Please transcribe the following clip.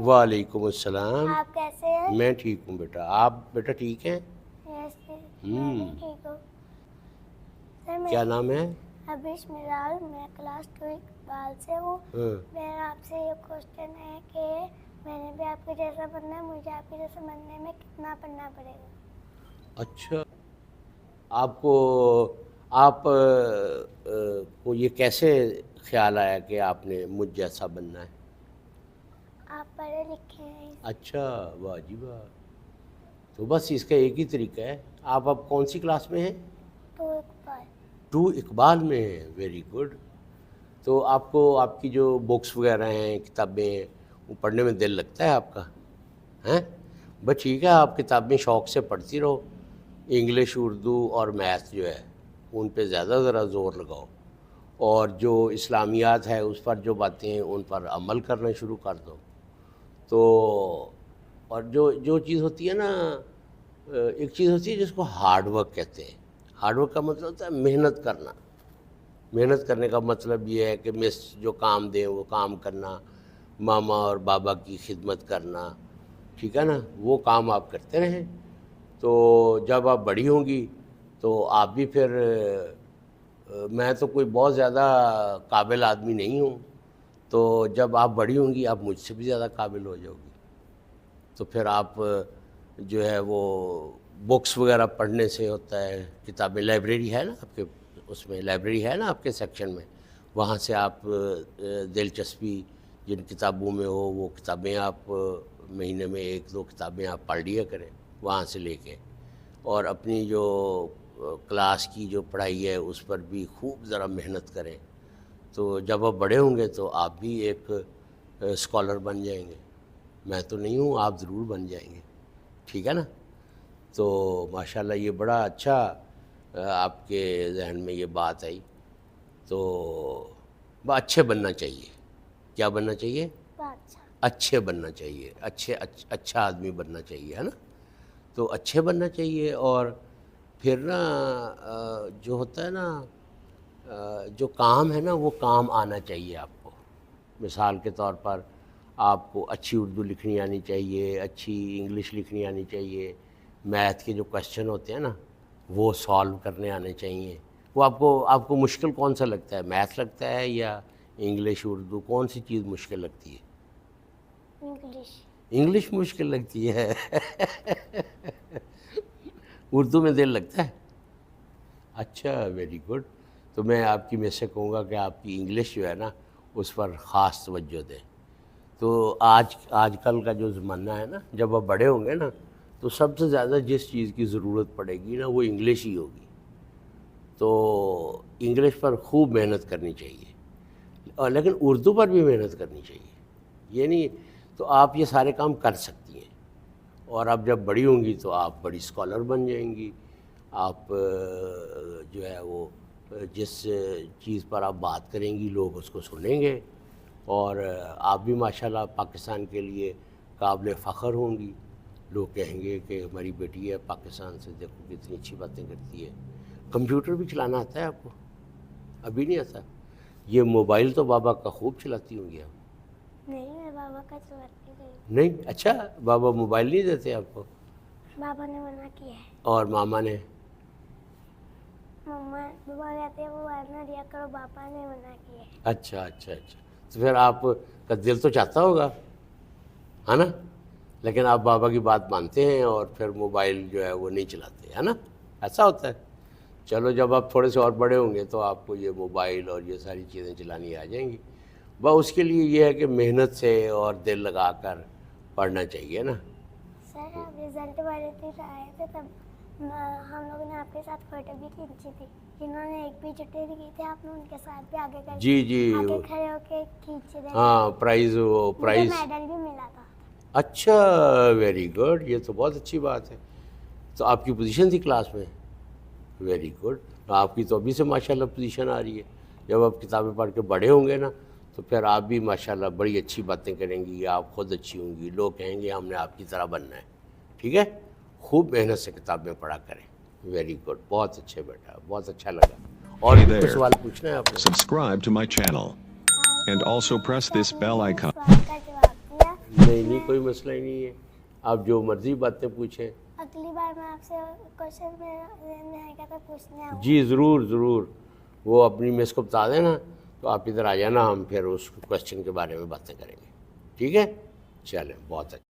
وعلیکم السلام. آپ کیسے ہیں؟ میں ٹھیک ہوں بیٹا. آپ بیٹا ٹھیک ہیں؟ یس میں بھی ٹھیک ہوں. سر کیا نام ہے؟ ابش مرال. میں کلاس 2 اقبال سے ہوں. میرا آپ سے یہ کوشچن ہے کہ میں نے بھی آپ کے جیسا بننا ہے, مجھے آپ کے جیسا بننے میں کتنا پڑھنا پڑے گا؟ اچھا, آپ کو یہ کیسے خیال آیا کہ آپ نے مجھ جیسا بننا ہے؟ آپ پڑھے لکھے ہیں. اچھا, واہ جی واہ. تو بس اس کا ایک ہی طریقہ ہے. آپ اب کون سی کلاس میں ہیں؟ 2 اقبال. 2 اقبال میں ہیں. Very good. تو آپ کو آپ کی جو بکس وغیرہ ہیں, کتابیں ہیں, وہ پڑھنے میں دل لگتا ہے آپ کا ہیں؟ بس ٹھیک ہے, آپ کتابیں شوق سے پڑھتی رہو. انگلش, اردو اور میتھ جو ہے ان پہ زیادہ ذرا زور لگاؤ, اور جو اسلامیات ہے اس پر جو باتیں ہیں ان پر عمل کرنا شروع کر دو. تو اور جو چیز ہوتی ہے نا, ایک چیز ہوتی ہے جس کو ہارڈ ورک کہتے ہیں. ہارڈ ورک کا مطلب ہوتا ہے محنت کرنا. محنت کرنے کا مطلب یہ ہے کہ مس جو کام دیں وہ کام کرنا, ماما اور بابا کی خدمت کرنا, ٹھیک ہے نا, وہ کام آپ کرتے رہیں. تو جب آپ بڑی ہوں گی تو آپ بھی پھر, میں تو کوئی بہت زیادہ قابل آدمی نہیں ہوں, تو جب آپ بڑی ہوں گی آپ مجھ سے بھی زیادہ قابل ہو جاؤ گی. تو پھر آپ جو ہے وہ بکس وغیرہ پڑھنے سے ہوتا ہے. کتابیں, لائبریری ہے نا آپ کے, اس میں لائبریری ہے نا آپ کے سیکشن میں, وہاں سے آپ دلچسپی جن کتابوں میں ہو وہ کتابیں آپ مہینے میں 1-2 کتابیں آپ پڑھ لیا کریں وہاں سے لے کے. اور اپنی جو کلاس کی جو پڑھائی ہے اس پر بھی خوب ذرا محنت کریں. تو جب آپ بڑے ہوں گے تو آپ بھی ایک اسکالر بن جائیں گے. میں تو نہیں ہوں, آپ ضرور بن جائیں گے, ٹھیک ہے نا. تو ماشاءاللہ یہ بڑا اچھا آپ کے ذہن میں یہ بات آئی. تو اچھے بننا چاہیے. کیا بننا چاہیے؟ اچھے بننا چاہیے. اچھا آدمی بننا چاہیے, ہے نا. تو اچھے بننا چاہیے. اور پھر نا جو ہوتا ہے نا, جو کام ہے نا وہ کام آنا چاہیے آپ کو. مثال کے طور پر آپ کو اچھی اردو لکھنی آنی چاہیے, اچھی انگلش لکھنی آنی چاہیے, میتھ کے جو کویشچن ہوتے ہیں نا وہ سالو کرنے آنے چاہیے. وہ آپ کو مشکل کون سا لگتا ہے, میتھ لگتا ہے یا انگلش, اردو, کون سی چیز مشکل لگتی ہے؟ انگلش مشکل لگتی ہے. اردو میں دل لگتا ہے. اچھا, ویری گڈ. تو میں آپ کی میں سے کہوں گا کہ آپ کی انگلش جو ہے نا اس پر خاص توجہ دیں. تو آج کل کا جو زمانہ ہے نا, جب آپ بڑے ہوں گے نا تو سب سے زیادہ جس چیز کی ضرورت پڑے گی نا وہ انگلش ہی ہوگی. تو انگلش پر خوب محنت کرنی چاہیے, اور لیکن اردو پر بھی محنت کرنی چاہیے. یہ نہیں, تو آپ یہ سارے کام کر سکتی ہیں. اور اب جب بڑی ہوں گی تو آپ بڑی اسکالر بن جائیں گی. آپ جو ہے وہ جس چیز پر آپ بات کریں گی لوگ اس کو سنیں گے, اور آپ بھی ماشاءاللہ پاکستان کے لیے قابل فخر ہوں گی. لوگ کہیں گے کہ ہماری بیٹی ہے پاکستان سے, دیکھو کتنی اچھی باتیں کرتی ہے. کمپیوٹر بھی چلانا آتا ہے آپ کو؟ ابھی نہیں آتا. یہ موبائل تو بابا کا خوب چلاتی ہوں گی آپ. نہیں, میں بابا کا چلاتی نہیں. اچھا, بابا موبائل نہیں دیتے آپ کو؟ بابا نے منع کیا ہے. اور ماما نے؟ بابا کہتے ہیں موبائل نہ دیا کرو, بابا نے منع کیا ہے. اچھا. تو پھر آپ کا دل تو چاہتا ہوگا, ہے نا, لیکن آپ بابا کی بات مانتے ہیں اور پھر موبائل جو ہے وہ نہیں چلاتے, ہے نا. ایسا ہوتا ہے. چلو, جب آپ تھوڑے سے اور بڑے ہوں گے تو آپ کو یہ موبائل اور یہ ساری چیزیں چلانی آ جائیں گی. بس اس کے لیے یہ ہے کہ محنت سے اور دل لگا کر پڑھنا چاہیے نا. سر آپ رزلٹ والے دن آئے تھے تب ہم لوگوں نے آپ کے ساتھ فوٹو بھی کھینچی تھی. جنہوں نے ایک بھی چھٹی نہیں کی تھی آپ نے ان کے ساتھ بھی آگے کھڑے ہو کے کھینچ رہے. ہاں, پرائز میڈل بھی ملا تھا. اچھا, ویری گڈ. یہ تو بہت اچھی بات ہے. تو آپ کی پوزیشن تھی کلاس میں؟ Very good. آپ کی تو ابھی سے ماشاءاللہ پوزیشن آ رہی ہے. جب آپ کتابیں پڑھ کے بڑے ہوں گے نا تو پھر آپ بھی ماشاءاللہ بڑی اچھی باتیں کریں گی. آپ خود اچھی ہوں گی, لوگ کہیں گے ہم نے آپ کی طرح بننا ہے. ٹھیک ہے, خوب محنت سے کتابیں پڑھا کریں. ویری گڈ, بہت اچھے بیٹا, بہت اچھا لگا. اور بھی کوئی سوال پوچھنا ہے آپ نے؟ Subscribe to my channel and also press this bell icon. سوال کا جواب دیا. نہیں کوئی مسئلہ ہی نہیں ہے، آپ جو مرضی باتیں پوچھیں. اگلی بار میں آپ سے کوشچن میں آئے گا تو پوچھنے آؤں. جی ضرور، وہ اپنی مس کو بتا دینا تو آپ ادھر آ جانا، ہم پھر اس کوشچن کے بارے میں باتیں کریں گے. ٹھیک ہے، چلیں، بہت اچھا.